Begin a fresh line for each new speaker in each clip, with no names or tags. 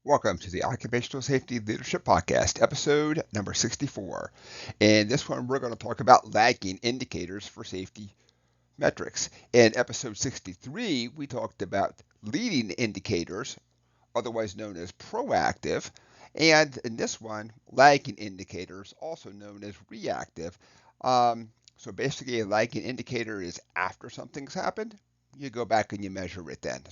Welcome to the Occupational Safety Leadership Podcast, episode number 64. In this one, we're going to talk about lagging indicators for safety metrics. In episode 63, we talked about leading indicators, otherwise known as proactive. And in this one, lagging indicators, also known as reactive. So basically, a lagging indicator is after something's happened, you go back and you measure it then.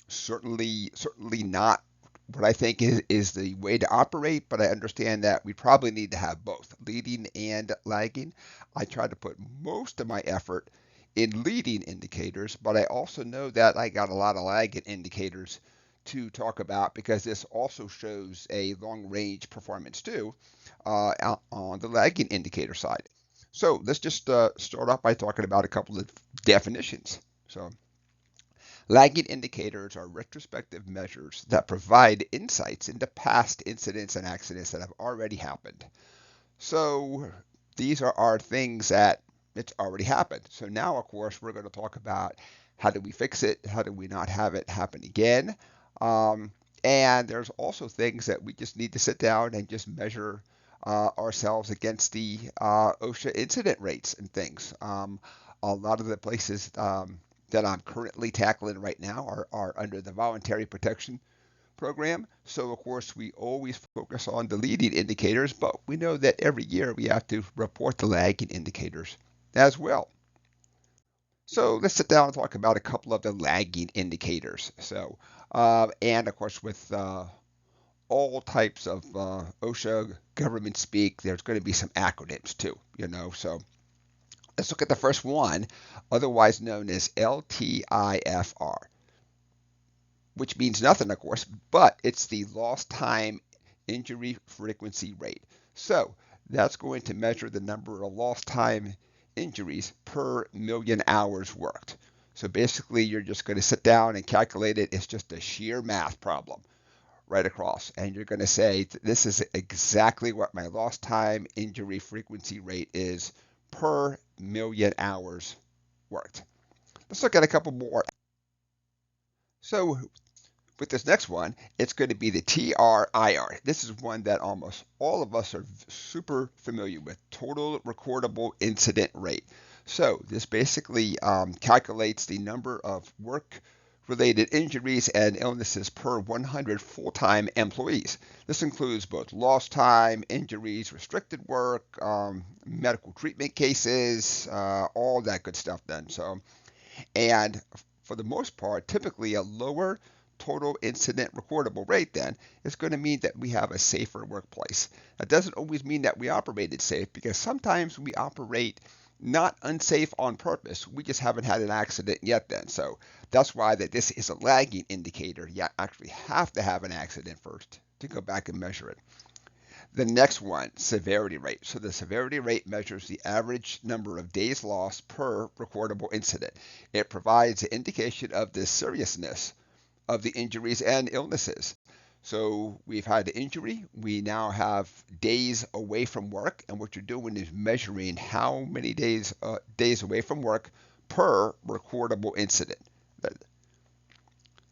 Certainly not what I think is the way to operate, but I understand that we probably need to have both leading and lagging. I try to put most of my effort in leading indicators, but I also know that I got a lot of lagging indicators to talk about because this also shows a long range performance too on the lagging indicator side. So let's just start off by talking about a couple of definitions. So lagging indicators are retrospective measures that provide insights into past incidents and accidents that have already happened. So these are things that it's already happened. So now, of course, we're going to talk about how do we fix it? How do we not have it happen again? Um, and there's also things that we just need to sit down and just measure ourselves against the OSHA incident rates and things. A lot of the places that I'm currently tackling right now are under the voluntary protection program. So, of course, we always focus on the leading indicators, but we know that every year we have to report the lagging indicators as well. So, let's sit down and talk about a couple of the lagging indicators. And of course, with all types of OSHA government speak, there's going to be some acronyms too. So, let's look at the first one, otherwise known as LTIFR, which means nothing, of course, but it's the lost time injury frequency rate. So that's going to measure the number of lost time injuries per million hours worked. So basically, you're just going to sit down and calculate it. It's just a sheer math problem right across. And you're going to say, this is exactly what my lost time injury frequency rate is per million hours worked. Let's look at a couple more. So with this next one, it's going to be the TRIR. This is one that almost all of us are super familiar with, total recordable incident rate. So this basically calculates the number of work-related injuries and illnesses per 100 full-time employees. This includes both lost time, injuries, restricted work, medical treatment cases, all that good stuff then. And for the most part, typically a lower total incident recordable rate then is going to mean that we have a safer workplace. That doesn't always mean that we operated safe because sometimes we operate not unsafe on purpose. We just haven't had an accident yet then. So that's why that this is a lagging indicator. You actually have to have an accident first to go back and measure it. The next one, severity rate. So the severity rate measures the average number of days lost per recordable incident. It provides an indication of the seriousness of the injuries and illnesses. So we've had the injury, we now have days away from work, and what you're doing is measuring how many days away from work per recordable incident.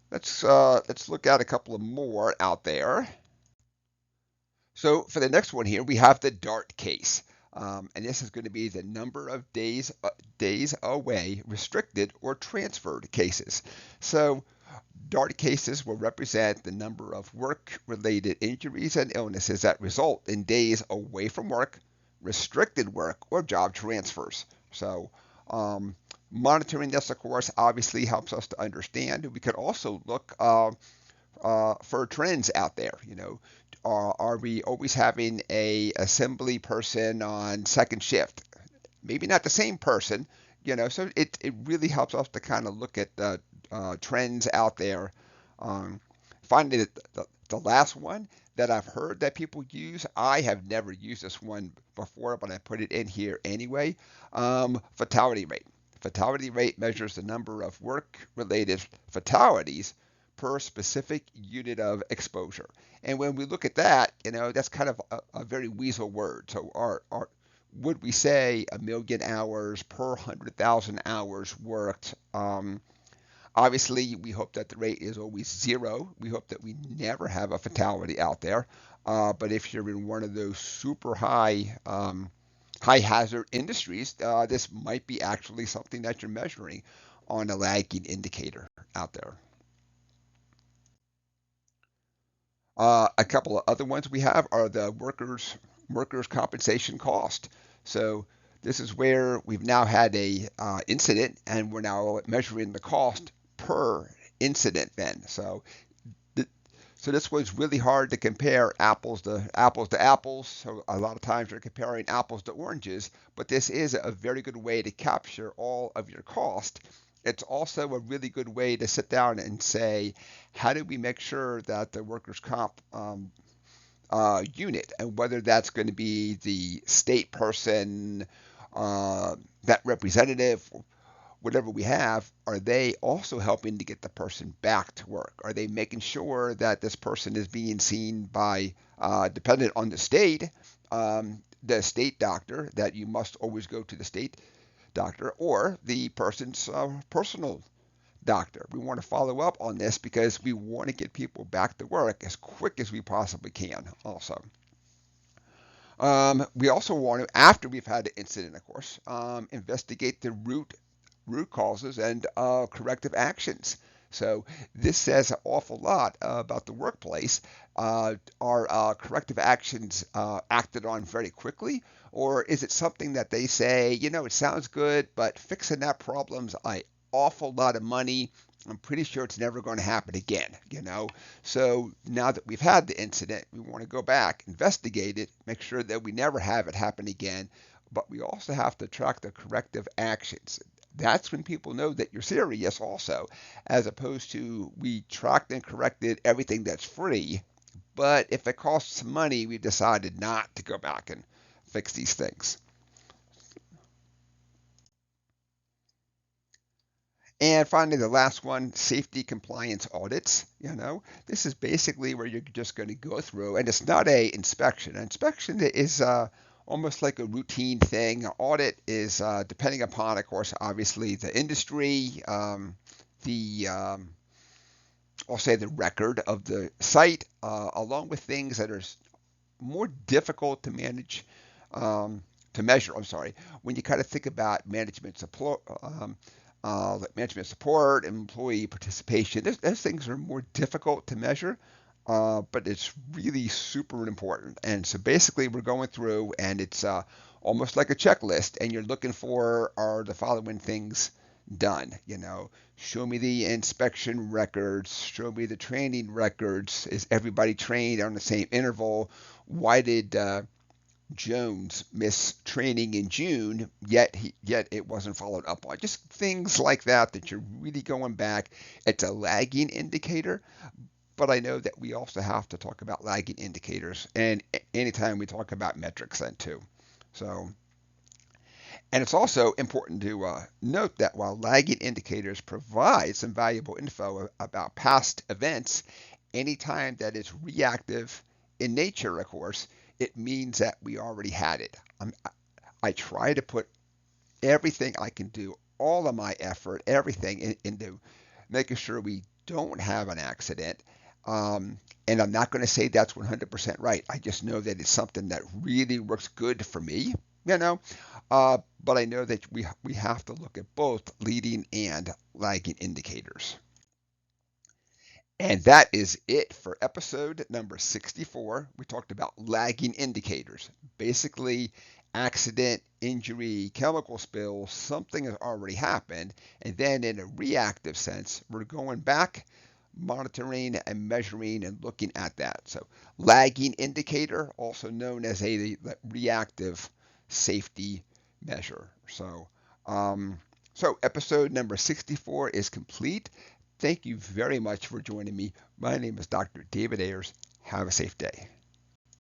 Let's look at a couple of more out there. So for the next one here, we have the DART case. And this is going to be the number of days away restricted or transferred cases. So DART cases will represent the number of work-related injuries and illnesses that result in days away from work, restricted work, or job transfers. So monitoring this, of course, obviously helps us to understand. We could also look for trends out there. Are we always having a assembly person on second shift? Maybe not the same person, so it really helps us to kind of look at the trends out there. Finally, the last one that I've heard that people use, I have never used this one before, but I put it in here anyway. Fatality rate. Fatality rate measures the number of work-related fatalities per specific unit of exposure. And when we look at that, that's kind of a very weasel word. So would we say a million hours per 100,000 hours worked? Obviously, we hope that the rate is always zero. We hope that we never have a fatality out there. But if you're in one of those super high hazard industries, this might be actually something that you're measuring on a lagging indicator out there. A couple of other ones we have are the workers compensation cost. So this is where we've now had a incident, and we're now measuring the cost per incident. Then, th- so this was really hard to compare apples to apples. So a lot of times we're comparing apples to oranges, but this is a very good way to capture all of your cost. It's also a really good way to sit down and say, how do we make sure that the workers' comp unit, and whether that's going to be the state person, that representative, whatever we have, are they also helping to get the person back to work? Are they making sure that this person is being seen by, dependent on the state doctor, that you must always go to the state doctor, or the person's personal doctor? We want to follow up on this because we want to get people back to work as quick as we possibly can also. We also want to, after we've had the incident, of course, investigate the root causes and corrective actions. So this says an awful lot about the workplace. Are corrective actions acted on very quickly, or is it something that they say, it sounds good, but fixing that problem's an awful lot of money. I'm pretty sure it's never going to happen again. So now that we've had the incident, we want to go back, investigate it, make sure that we never have it happen again. But we also have to track the corrective actions. That's when people know that you're serious also, as opposed to we tracked and corrected everything that's free, but if it costs money, we decided not to go back and fix these things. And finally, the last one, safety compliance audits. This is basically where you're just going to go through, and it's not a inspection. An inspection is almost like a routine thing. An audit is depending upon, of course, obviously the industry, the I'll say the record of the site, along with things that are more difficult to manage, to measure. I'm sorry. When you kind of think about management support, employee participation, those things are more difficult to measure, but it's really super important. And so basically, we're going through, and it's almost like a checklist, and you're looking for, are the following things done? Show me the inspection records, show me the training records. Is everybody trained on the same interval? Why did Jones missed training in June, yet it wasn't followed up on. Just things like that you're really going back. It's a lagging indicator, but I know that we also have to talk about lagging indicators, and anytime we talk about metrics then too. So, and it's also important to note that while lagging indicators provide some valuable info about past events, anytime that it's reactive in nature, of course, it means that we already had it. I try to put everything I can do, all of my effort, everything into making sure we don't have an accident. And I'm not going to say that's 100% right. I just know that it's something that really works good for me, you know. But I know that we have to look at both leading and lagging indicators. And that is it for episode number 64. We talked about lagging indicators. Basically, accident, injury, chemical spill, something has already happened. And then, in a reactive sense, we're going back, monitoring and measuring and looking at that. So, lagging indicator, also known as a reactive safety measure. So episode number 64 is complete. Thank you very much for joining me. My name is Dr. David Ayers. Have a safe day.